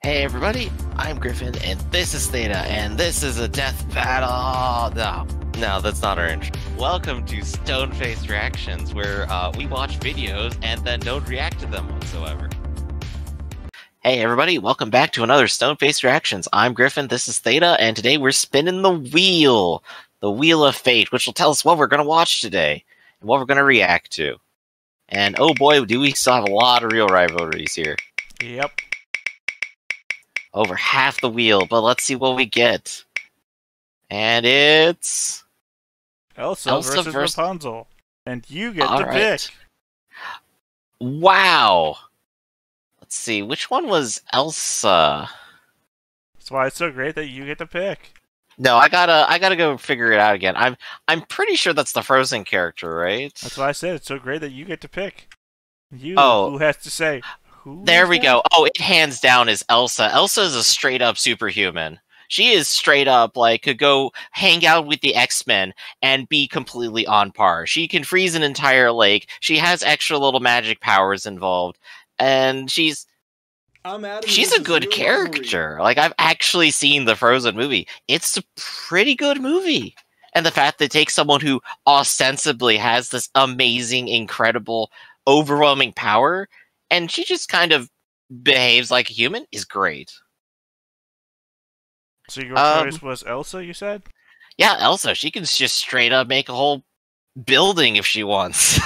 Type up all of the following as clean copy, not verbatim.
Hey everybody, I'm Griffin, and this is Theta, and this is a death battle! No, that's not our intro. Welcome to Stone-Faced Reactions, where we watch videos and then don't react to them whatsoever. Hey everybody, welcome back to another Stone-Faced Reactions. I'm Griffin, this is Theta, and today we're spinning the wheel of fate, which will tell us what we're going to watch today, and what we're going to react to. And oh boy, do we still have a lot of real rivalries here. Yep. Over half the wheel, but let's see what we get. And it's Elsa versus Rapunzel. And you get to pick. Wow. Let's see, which one was Elsa? That's why it's so great that you get to pick. No, I gotta go figure it out again. I'm pretty sure that's the Frozen character, right? That's why I said it's so great that you get to pick. You who has to say who. There we go. Oh, it hands down is Elsa. Elsa is a straight up superhuman. She is straight up like could go hang out with the X-Men and be completely on par. She can freeze an entire lake. She has extra little magic powers involved, and she's a good character. Like, I've actually seen the Frozen movie. It's a pretty good movie. And the fact that it takes someone who ostensibly has this amazing, incredible, overwhelming power, and she just kind of behaves like a human, is great. So your choice was Elsa, you said? Yeah, Elsa. She can just straight up make a whole building if she wants.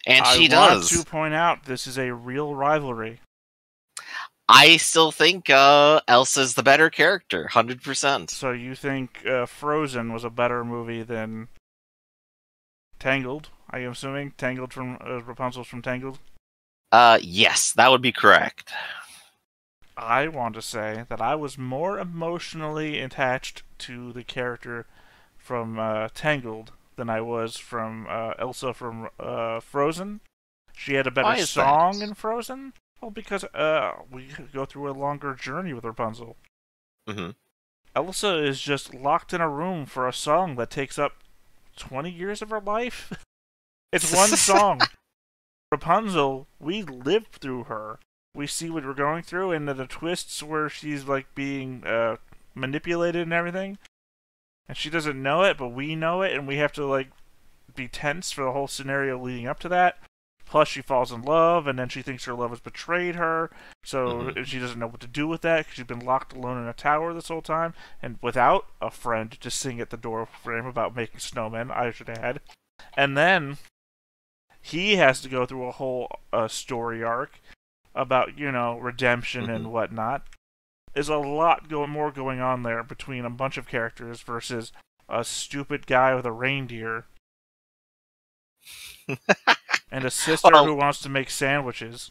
And she does. I want to point out, this is a real rivalry. I still think Elsa's the better character, 100%. So you think Frozen was a better movie than Tangled? I am assuming Tangled from Rapunzel's from Tangled. Yes, that would be correct. I want to say that I was more emotionally attached to the character from Tangled than I was from Elsa from Frozen. She had a better song in Frozen. Well, because we go through a longer journey with Rapunzel. Mm-hmm. Elsa is just locked in a room for a song that takes up 20 years of her life. It's one song. Rapunzel, we live through her. We see what we're going through, and the twists where she's like being manipulated and everything. And she doesn't know it, but we know it, and we have to like be tense for the whole scenario leading up to that. Plus, she falls in love, and then she thinks her love has betrayed her, so she doesn't know what to do with that, because she's been locked alone in a tower this whole time, and without a friend to sing at the door for him about making snowmen, I should add. And then, he has to go through a whole story arc about, you know, redemption and whatnot. There's a lot more going on there between a bunch of characters versus a stupid guy with a reindeer. And a sister who wants to make sandwiches.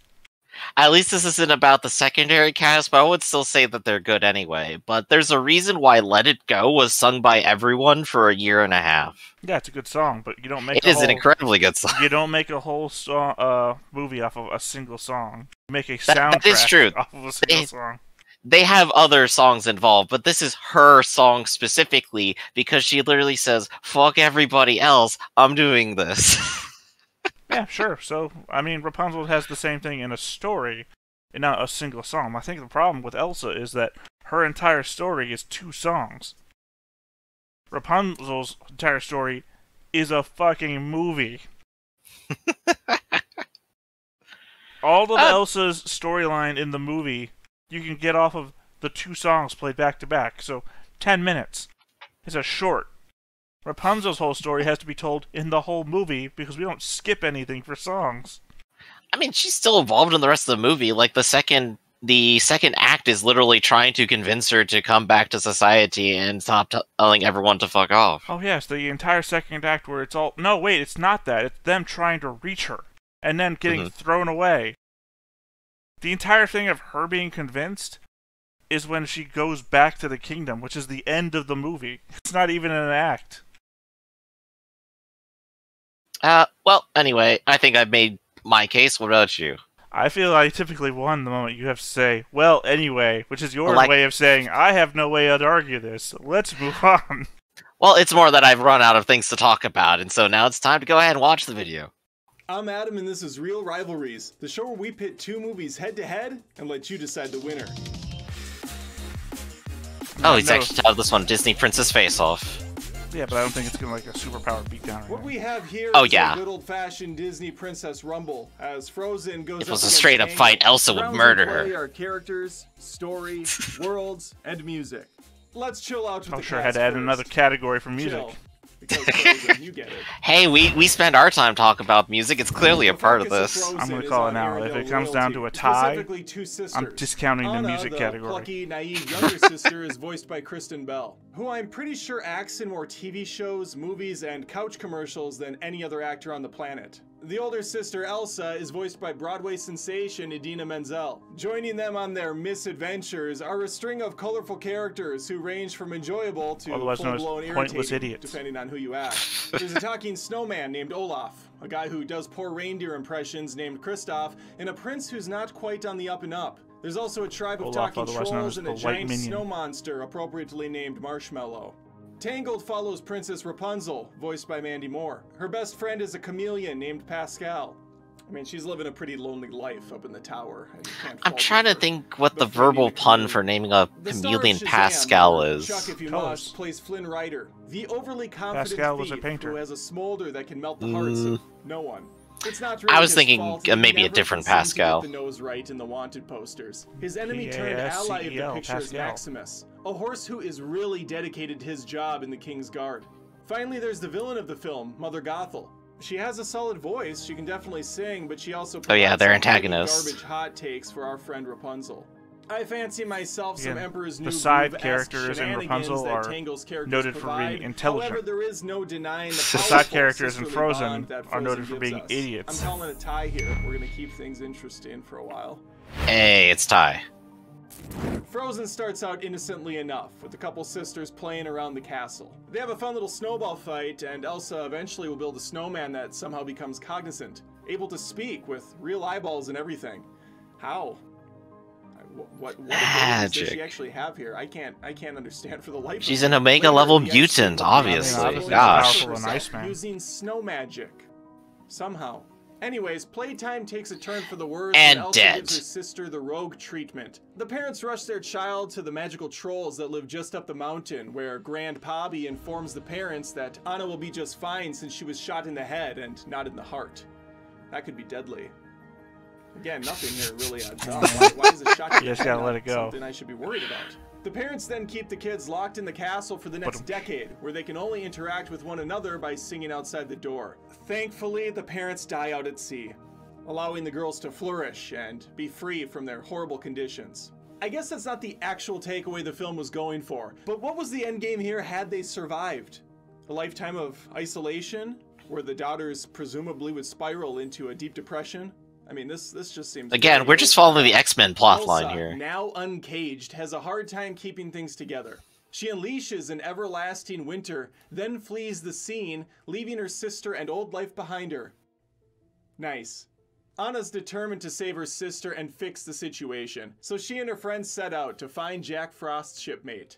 At least this isn't about the secondary cast, but I would still say that they're good anyway. But there's a reason why Let It Go was sung by everyone for a year and a half. Yeah, it's a good song, but you don't make It is an incredibly good song. You don't make a whole song, movie off of a single song. You make a soundtrack that is true. Off of a single song. They have other songs involved, but this is her song specifically because she literally says, "Fuck everybody else, I'm doing this." Yeah, sure. So, I mean, Rapunzel has the same thing in a story, and not a single song. I think the problem with Elsa is that her entire story is 2 songs. Rapunzel's entire story is a fucking movie. All of Elsa's storyline in the movie, you can get off of the 2 songs played back to back. So, 10 minutes. It's a short. Rapunzel's whole story has to be told in the whole movie because we don't skip anything for songs. I mean, she's still involved in the rest of the movie. Like, the second act is literally trying to convince her to come back to society and stop telling everyone to fuck off. Oh yes, the entire second act where it's all... No, wait, it's not that. It's them trying to reach her and then getting thrown away. The entire thing of her being convinced is when she goes back to the kingdom, which is the end of the movie. It's not even an act. Well, anyway, I think I've made my case. What about you? I feel I typically won the moment you have to say, well, anyway, which is your way of saying, I have no way to argue this. Let's move on. Well, it's more that I've run out of things to talk about, and so now it's time to go ahead and watch the video. I'm Adam, and this is Real Rivalries, the show where we pit 2 movies head-to-head and let you decide the winner. Oh, he's No. actually titled this one Disney Princess Face Off. Yeah, but I don't think it's gonna like a superpower beatdown. What we have here Oh, is yeah. a good old-fashioned Disney Princess Rumble, as Frozen goes If it up was a against straight-up Tangled. fight, Elsa would Rounds murder in play her. are characters, story, worlds, and music. Let's chill out with Oh, the sure, cast had to add first. another category for music. Chill. Because Frozen, you get it. Hey, we spend our time talking about music. It's clearly a The part of focus this. Frozen I'm gonna is call it on now. If Arendelle it comes down to a loyalty, tie, specifically two sisters. I'm discounting the Anna, music the category. plucky, naive younger sister, is voiced by Kristen Bell, who I'm pretty sure acts in more TV shows, movies, and couch commercials than any other actor on the planet. The older sister, Elsa, is voiced by Broadway sensation Idina Menzel. Joining them on their misadventures are a string of colorful characters who range from enjoyable to Otherwise known as full-blown pointless irritating, idiots. depending on who you ask. There's a talking snowman named Olaf, a guy who does poor reindeer impressions named Kristoff, and a prince who's not quite on the up and up. There's also a tribe of Olaf, talking otherwise known trolls as and the a White giant Minion. snow monster appropriately named Marshmallow. Tangled follows Princess Rapunzel, voiced by Mandy Moore. Her best friend is a chameleon named Pascal. I mean, she's living a pretty lonely life up in the tower. And you can't I'm fault trying her to think what the befriending verbal a pun chameleon. for naming a The star of chameleon Shazam, Pascal or is. Chuck, if you Colors. must, plays Flynn Rider, the overly confident Pascal was a thief painter. who has a smolder that can melt the hearts of no one. It's not really I was his thinking fault. maybe He a never different seemed to get Pascal. the nose right in the wanted posters. His enemy turned ally of the P-A-S-C-E-L, picture is Pascal. Maximus, a horse who is really dedicated to his job in the King's Guard. Finally, there's the villain of the film, Mother Gothel. She has a solid voice, she can definitely sing, but she also Oh, yeah, provides they're some pretty antagonists. garbage hot takes for our friend Rapunzel. I fancy myself some Yeah, Emperor's the New side Groove-esque characters in shenanigans Rapunzel that are Tangle's characters noted for being provide. intelligent. However, there is no denying the The side powerful characters in sisterly Frozen bond that are noted Frozen for gives being us. idiots. I'm calling a tie here. We're gonna keep things interesting for a while. Hey, it's Ty. Frozen starts out innocently enough, with a couple sisters playing around the castle. They have a fun little snowball fight, and Elsa eventually will build a snowman that somehow becomes cognizant, able to speak with real eyeballs and everything. How? What abilities does Magic. she actually have here? I can't understand for the life of She's me. an Omega Later, level the mutant, X-Men obviously. obviously Gosh. powerful and Iceman. using snow magic. Somehow. Anyways, playtime takes a turn for the worse And Elsa dead. gives her sister the rogue treatment. The parents rush their child to the magical trolls that live just up the mountain, where Grand Pobby informs the parents that Anna will be just fine since she was shot in the head and not in the heart. That could be deadly. Again, nothing here really adds up. Why is a shot to You the just head gotta not let it go. something I should be worried about? The parents then keep the kids locked in the castle for the next decade, where they can only interact with one another by singing outside the door. Thankfully, the parents die out at sea, allowing the girls to flourish and be free from their horrible conditions. I guess that's not the actual takeaway the film was going for, but what was the endgame here had they survived? A lifetime of isolation, where the daughters presumably would spiral into a deep depression? I mean, this just seems... Again, very we're just over. following the X-Men plotline Elsa, here. now uncaged, has a hard time keeping things together. She unleashes an everlasting winter, then flees the scene, leaving her sister and old life behind her. Nice. Anna's determined to save her sister and fix the situation, so she and her friends set out to find Jack Frost's shipmate.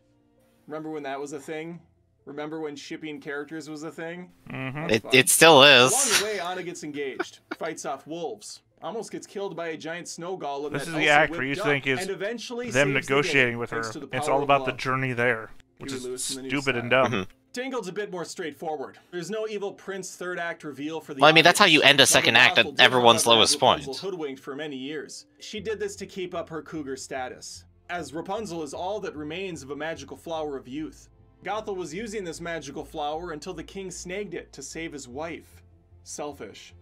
Remember when that was a thing? Remember when shipping characters was a thing? Mm-hmm. That's fun. It still is. Along the way, Anna gets engaged, fights off wolves, almost gets killed by a giant snow golem. This that is the Elsa act where you whipped think up, is and eventually them saves the negotiating day, with her. thanks to the It's power all of about the love. journey there, which Huey Lewis is in the new stupid and style. dumb. Tangled's a bit more straightforward. There's no evil prince third act reveal for the Well, I mean, that's how audience. you end a second Mother act at Gothel did, everyone's however, have lowest Rapunzel point. hoodwinked for many years. She did this to keep up her cougar status, as Rapunzel is all that remains of a magical flower of youth. Gothel was using this magical flower until the king snagged it to save his wife. Selfish.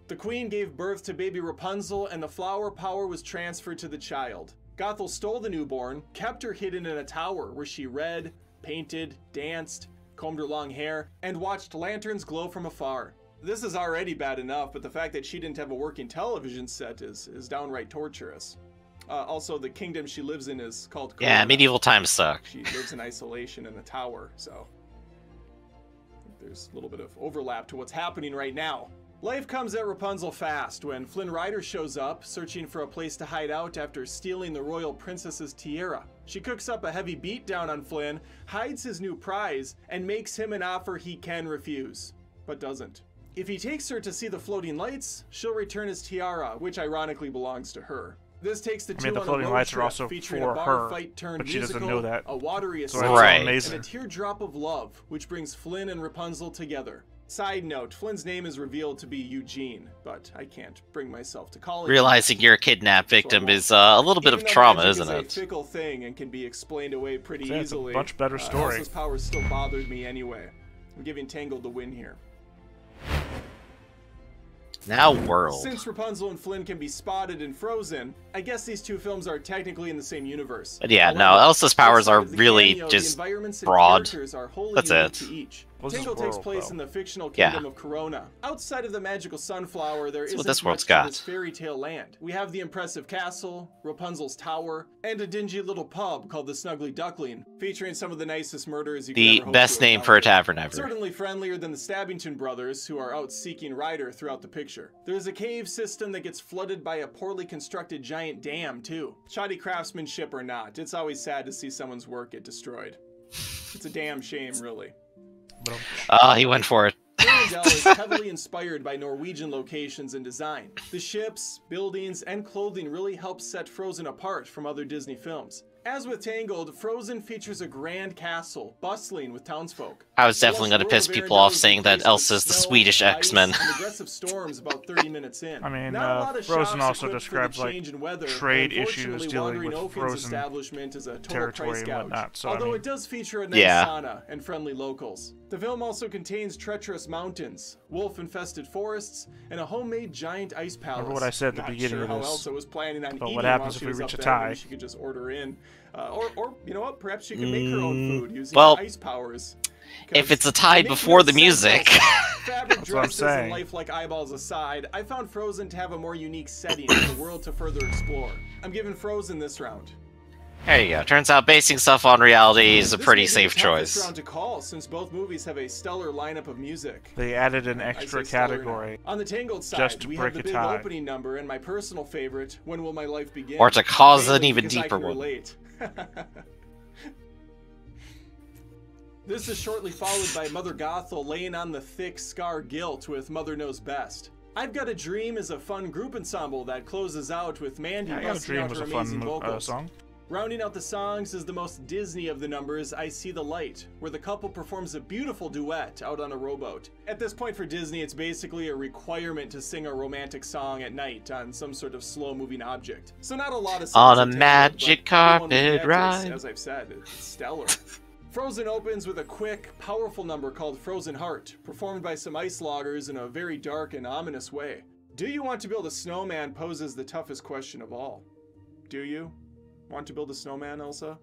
The queen gave birth to baby Rapunzel, and the flower power was transferred to the child. Gothel stole the newborn, kept her hidden in a tower where she read, painted, danced, combed her long hair, and watched lanterns glow from afar. This is already bad enough, but the fact that she didn't have a working television set is downright torturous. Also, the kingdom she lives in is called Yeah, Corona. medieval times suck. She lives in isolation in a tower, so I think there's a little bit of overlap to what's happening right now. Life comes at Rapunzel fast when Flynn Rider shows up, searching for a place to hide out after stealing the royal princess's tiara. She cooks up a heavy beatdown on Flynn, hides his new prize, and makes him an offer he can refuse, but doesn't. If he takes her to see the floating lights, she'll return his tiara, which ironically belongs to her. This takes the I mean, two the on a floating road lights are trip also featuring for a bar her, fight turned but she doesn't musical, know that. a watery So escape, it's Right. amazing. and a teardrop of love, which brings Flynn and Rapunzel together. Side note, Flynn's name is revealed to be Eugene, but I can't bring myself to call it. Realizing you're a kidnapped victim is a little bit Even of though trauma, magic isn't is a it? fickle thing and can be explained away pretty Yeah, it's a easily. much better story. Elsa's powers still bothered me anyway. I'm giving Tangled the win here. Now World. Since Rapunzel and Flynn can be spotted in Frozen, I guess these two films are technically in the same universe. But yeah, no, However, Elsa's powers outside are of the really cameo, the just environments and broad. characters are wholly That's unique it. to each. What's this Tangled takes world, place though? in the fictional Yeah. kingdom of Corona. Outside of the magical sunflower, there That's isn't what this much world's to got. this fairy tale land. We have the impressive castle, Rapunzel's tower, and a dingy little pub called the Snuggly Duckling, featuring some of the nicest murderers you could The ever hope best to name for a encounter. tavern ever. Certainly friendlier than the Stabbington brothers, who are out seeking Ryder throughout the picture. There's a cave system that gets flooded by a poorly constructed giant dam, too. Shoddy craftsmanship or not, it's always sad to see someone's work get destroyed. It's a damn shame, really. He went for it. Arendelle is heavily inspired by Norwegian locations and design. The ships, buildings, and clothing really help set Frozen apart from other Disney films. As with Tangled, Frozen features a grand castle, bustling with townsfolk. I was definitely going to piss people off saying that Elsa's the Swedish X-Men. And aggressive storms about 30 minutes in. I mean, Not a lot of Frozen shops also equipped for the describes, like, change in weather, trade and issues unfortunately, dealing Wandering with Oaken's frozen establishment is a total territory price and gouge. whatnot, so, I Although mean- it does feature a nice Yeah. sauna and friendly locals. The film also contains treacherous mountains, wolf-infested forests, and a homemade giant ice palace. Remember what I said at the Not beginning sure of how this Elsa was planning on about eating what happens while if she we was reach up a there. tie. Maybe she could just order in, or you know what? Perhaps she could make her own food using well, her ice powers. If it's a tie Making before no the sense, music. Elsa. Fabric That's what I'm dresses and saying. lifelike eyeballs aside, I found Frozen to have a more unique setting for the world to further explore. I'm giving Frozen this round. There you go. Turns out basing stuff on reality is a This pretty may be safe the toughest choice. round to call, since both movies have a stellar lineup of music. They added an I extra say stellar now. category. On the Tangled side, just to we break have the a big tie. opening number and my personal favorite, When Will My Life Begin? Or to cause an Mainly even because I deeper can one. relate. This is shortly followed by Mother Gothel laying on the thick Scar guilt with Mother Knows Best. I've Got a Dream is a fun group ensemble that closes out with Mandy I Got a busting Dream out was her a amazing fun vocals. song. Rounding out the songs is the most Disney of the numbers, I See the Light, where the couple performs a beautiful duet out on a rowboat. At this point for Disney, it's basically a requirement to sing a romantic song at night on some sort of slow-moving object. So not a lot of On songs a are Tangled, magic but everyone we carpet get ride. is, as I've said, it's stellar. Frozen opens with a quick, powerful number called Frozen Heart, performed by some ice loggers in a very dark and ominous way. Do you want to build a snowman poses the toughest question of all. Do you want to build a snowman, Elsa?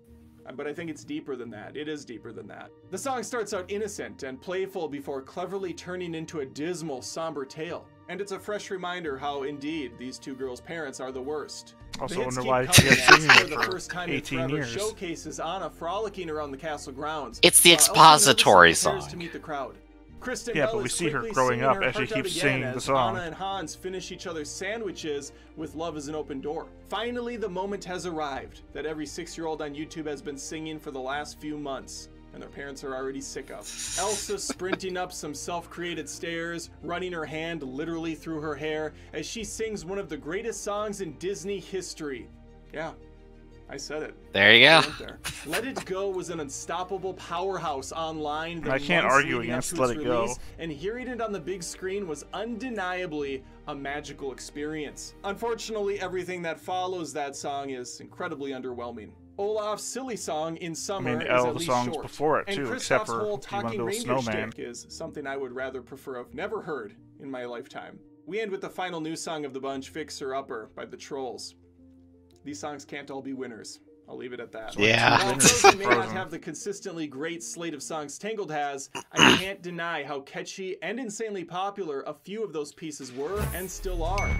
But I think it's deeper than that. It is deeper than that. The song starts out innocent and playful before cleverly turning into a dismal, somber tale. And it's a fresh reminder how, indeed, these two girls' parents are the worst. Also The hits wonder keep why she coming has as singing for it the for first time in 18 forever years. showcases Anna frolicking around the castle grounds. It's the while Elsa expository nervously prepares song. to meet the crowd. Kristen Yeah, Bell but we is see her quickly growing singing up her as she heart out keeps again singing the as song. Anna and Hans finish each other's sandwiches with Love is an Open Door. Finally, the moment has arrived that every 6-year-old on YouTube has been singing for the last few months, and their parents are already sick of. Elsa sprinting up some self-created stairs, running her hand literally through her hair as she sings one of the greatest songs in Disney history. Yeah, I said it. There you go. Right there. Let It Go was an unstoppable powerhouse online. the I can't months argue leading up against to Let its It Go. release, and hearing it on the big screen was undeniably a magical experience. Unfortunately, everything that follows that song is incredibly underwhelming. Olaf's silly song in summer is all at the least songs short. before it, And too, except Kristoff's for whole Do You Wanna talking Build a reindeer Snowman? shtick is something I would rather prefer have never heard in my lifetime. We end with the final new song of the bunch, Fixer Upper by the Trolls. These songs can't all be winners. I'll leave it at that. Yeah. While Frozen may not have the consistently great slate of songs Tangled has, I can't deny how catchy and insanely popular a few of those pieces were and still are.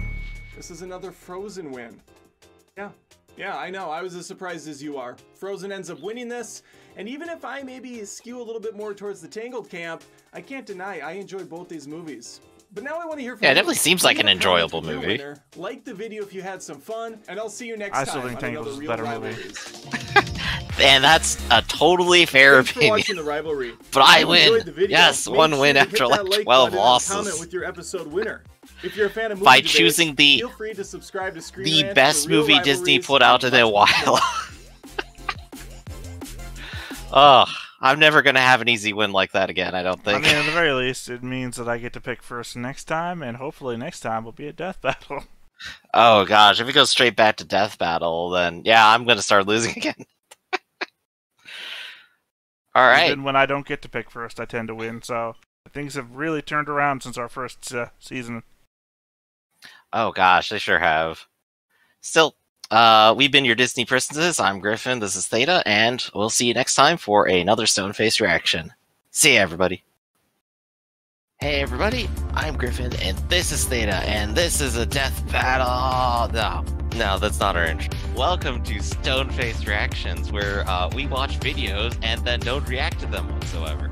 This is another Frozen win. Yeah, I know. I was as surprised as you are. Frozen ends up winning this, and even if I maybe skew a little bit more towards the Tangled camp, I can't deny I enjoy both these movies. But now I want to hear from you. Yeah, it definitely seems like Leave an a comment enjoyable with your movie. winner. Like the video if you had some fun, and I'll see you next I time. still think on Tangled another is a Real better movie. Rivalries. And that's a totally fair Thanks for opinion. watching the rivalry. But I If you enjoyed win. the video, Yes, make one sure win to after hit like that like 12 button and losses. Comment with your episode winner. If you're a fan of movie by debates, choosing feel free to subscribe to Screen the Rant best for real movie Disney rivalries put out and in a much, much more. while. Oh, I'm never gonna have an easy win like that again, I don't I think. mean, at the very least, it means that I get to pick first next time, and hopefully next time will be a death battle. Oh gosh, if it goes straight back to death battle, then yeah, I'm gonna start losing again. Alright. Even when I don't get to pick first, I tend to win, so things have really turned around since our first season. Oh gosh, they sure have. Still, we've been your Disney Princesses. I'm Griffin, this is Theta, and we'll see you next time for another Stoneface reaction. See ya, everybody. Hey everybody, I'm Griffin, and this is Theta, and this is a death battle. No, that's not our intro. Welcome to Stoneface Reactions, where we watch videos and then don't react to them whatsoever.